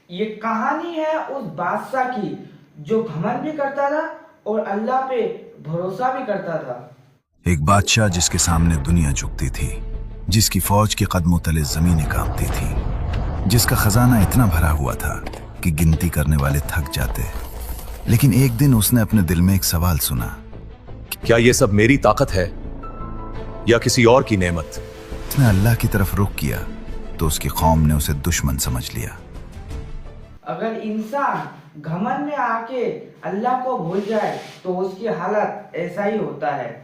یہ کہانی ہے اس بادشاہ کی جو گھمنڈ بھی کرتا تھا اور اللہ پہ بھروسہ بھی کرتا تھا۔ ایک بادشاہ جس کے سامنے دنیا جھکتی تھی، جس کی فوج کے قدموں تلے زمینیں کانپتی تھی، جس کا خزانہ اتنا بھرا ہوا تھا کہ گنتی کرنے والے تھک جاتے۔ لیکن ایک دن اس نے اپنے دل میں ایک سوال سنا۔ کیا یہ سب میری طاقت ہے یا کسی اور کی نعمت؟ اس نے اللہ کی طرف رخ کیا تو اس کی قوم نے اسے دشمن سمجھ لیا۔ اگر انسان گھمنڈ میں آ کے اللہ کو بھول جائے تو اس کی حالت ایسا ہی ہوتا ہے۔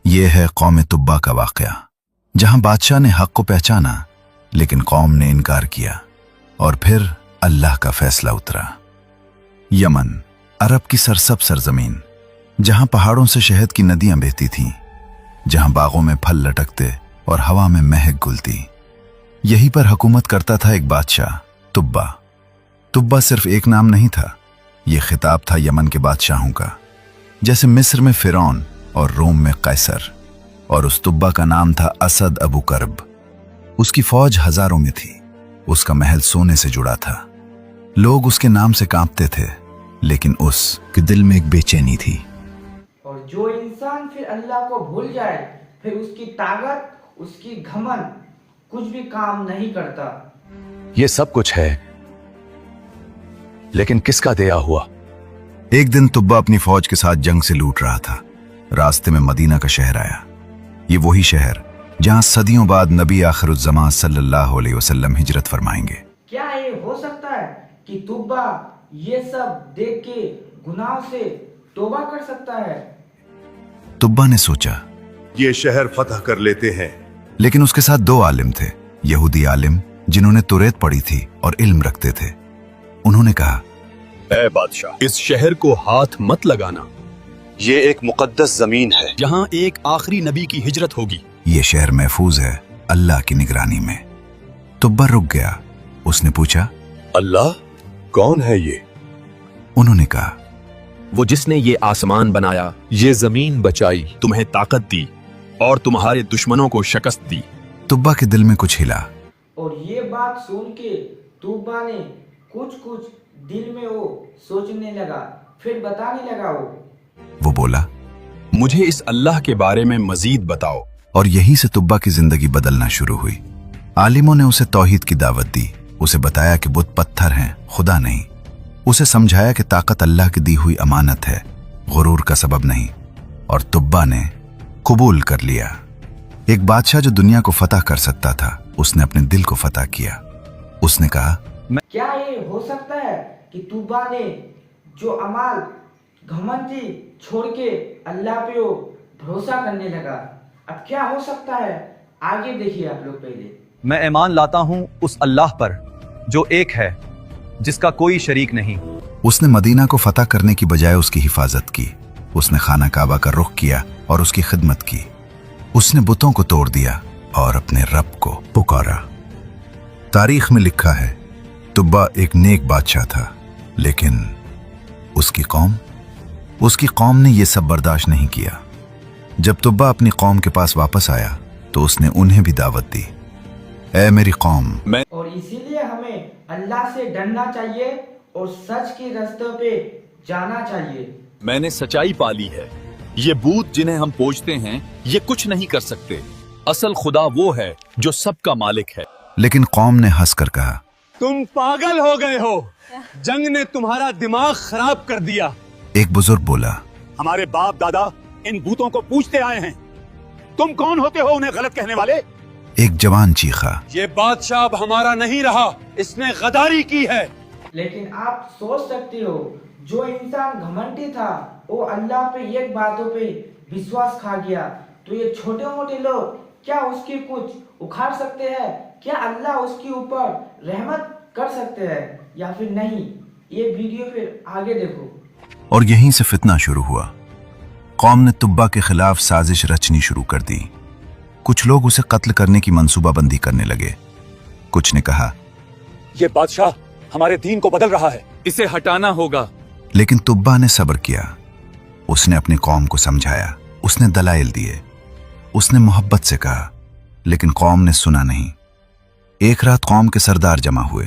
یہ ہے قوم تبا کا واقعہ، جہاں بادشاہ نے حق کو پہچانا لیکن قوم نے انکار کیا، اور پھر اللہ کا فیصلہ اترا۔ یمن، عرب کی سرسبز سرزمین، جہاں پہاڑوں سے شہد کی ندیاں بہتی تھیں، جہاں باغوں میں پھل لٹکتے اور ہوا میں مہک گلتی، یہیں پر حکومت کرتا تھا ایک بادشاہ، تبا۔ تبا صرف ایک نام نہیں تھا، یہ خطاب تھا یمن کے بادشاہوں کا، جیسے مصر میں فرعون اور روم میں قیصر، اور اس تبا کا نام تھا اسد ابو کرب۔ اس کی فوج ہزاروں میں تھی، اس کا محل سونے سے جڑا تھا، لوگ اس کے نام سے کانپتے تھے، لیکن اس کے دل میں ایک بے چینی تھی۔ اور جو انسان پھر اللہ کو بھول جائے، پھر اس کی طاقت، اس کی گھمنڈ کچھ بھی کام نہیں کرتا۔ یہ سب کچھ ہے، لیکن کس کا دیا ہوا؟ ایک دن تبا اپنی فوج کے ساتھ جنگ سے لوٹ رہا تھا۔ راستے میں مدینہ کا شہر آیا، یہ وہی شہر جہاں صدیوں بعد نبی آخر الزمان صلی اللہ علیہ وسلم ہجرت فرمائیں گے۔ کیا یہ ہو سکتا ہے کہ تبا یہ سب دیکھ کے گناہ سے توبہ کر سکتا ہے؟ تبا نے سوچا، یہ شہر فتح کر لیتے ہیں۔ لیکن اس کے ساتھ دو عالم تھے، یہودی عالم جنہوں نے توریت پڑھی تھی اور علم رکھتے تھے۔ انہوں نے کہا، اے بادشاہ، اس شہر کو ہاتھ مت لگانا، یہ ایک مقدس زمین ہے، یہاں ایک آخری نبی کی ہجرت ہوگی۔ یہ شہر محفوظ ہے اللہ کی نگرانی میں۔ تبا رک گیا، اس نے پوچھا، اللہ کون ہے یہ؟ انہوں نے کہا، وہ جس نے یہ آسمان بنایا، یہ زمین بچائی، تمہیں طاقت دی اور تمہارے دشمنوں کو شکست دی۔ تبا کے دل میں کچھ ہلا۔ اور یہ بات سن کے تبا نے کچھ دل میں وہ سوچنے لگا، پھر بتانے لگا۔ وہ بولا، مجھے اس اللہ کے بارے میں مزید بتاؤ۔ اور یہیں سے تبا کی زندگی بدلنا شروع ہوئی۔ عالموں نے اسے توحید کی دعوت دی، اسے بتایا کہ بت پتھر ہیں، خدا نہیں۔ اسے سمجھایا کہ طاقت اللہ کی دی ہوئی امانت ہے، غرور کا سبب نہیں، اور تبا نے قبول کر لیا۔ ایک بادشاہ جو دنیا کو فتح کر سکتا تھا، اس نے اپنے دل کو فتح کیا۔ اس نے کہا، کیا یہ ہو سکتا ہے کہ تبا نے جو اعمال گھمنڈ تھی چھوڑ کے اللہ پہ وہ بھروسہ کرنے لگا؟ اب کیا ہو سکتا ہے؟ آگے دیکھیے آپ لوگ پہلے۔ میں ایمان لاتا ہوں اس اللہ پر جو ایک ہے، جس کا کوئی شریک نہیں۔ اس نے مدینہ کو فتح کرنے کی بجائے اس کی حفاظت کی۔ اس نے خانہ کعبہ کا رخ کیا اور اس کی خدمت کی۔ اس نے بتوں کو توڑ دیا اور اپنے رب کو پکارا۔ تاریخ میں لکھا ہے، تبا ایک نیک بادشاہ تھا، لیکن اس کی قوم نے یہ سب برداشت نہیں کیا۔ جب تبا اپنی قوم کے پاس واپس آیا تو اس نے انہیں بھی دعوت دی، اے میری قوم، اور اسی لیے ہمیں اللہ سے ڈرنا چاہیے اور سچ کی راستے پہ جانا چاہیے۔ میں نے سچائی پالی ہے، یہ بت جنہیں ہم پوجتے ہیں یہ کچھ نہیں کر سکتے، اصل خدا وہ ہے جو سب کا مالک ہے۔ لیکن قوم نے ہنس کر کہا، تم پاگل ہو گئے ہو، جنگ نے تمہارا دماغ خراب کر دیا۔ ایک بزرگ بولا، ہمارے باپ دادا ان بھوتوں کو پوچھتے آئے ہیں، تم کون ہوتے ہو انہیں غلط کہنے والے؟ ایک جوان چیخا، یہ بادشاہ اب ہمارا نہیں رہا، اس نے غداری کی ہے۔ لیکن آپ سوچ سکتے ہو، جو انسان گھمنڈی تھا وہ اللہ پہ ایک باتوں پہ وشواس کھا گیا، تو یہ چھوٹے موٹے لوگ کیا اس کی کچھ اکھاڑ سکتے ہیں؟ کیا اللہ اس کے اوپر رحمت کر سکتے ہیں یا پھر نہیں؟ یہ ویڈیو پھر آگے دیکھو۔ اور یہیں سے فتنہ شروع ہوا۔ قوم نے تبا کے خلاف سازش رچنی شروع کر دی۔ کچھ لوگ اسے قتل کرنے کی منصوبہ بندی کرنے لگے۔ کچھ نے کہا، یہ بادشاہ ہمارے دین کو بدل رہا ہے، اسے ہٹانا ہوگا۔ لیکن تبا نے صبر کیا۔ اس نے اپنی قوم کو سمجھایا، اس نے دلائل دیے، اس نے محبت سے کہا، لیکن قوم نے سنا نہیں۔ ایک رات قوم کے سردار جمع ہوئے،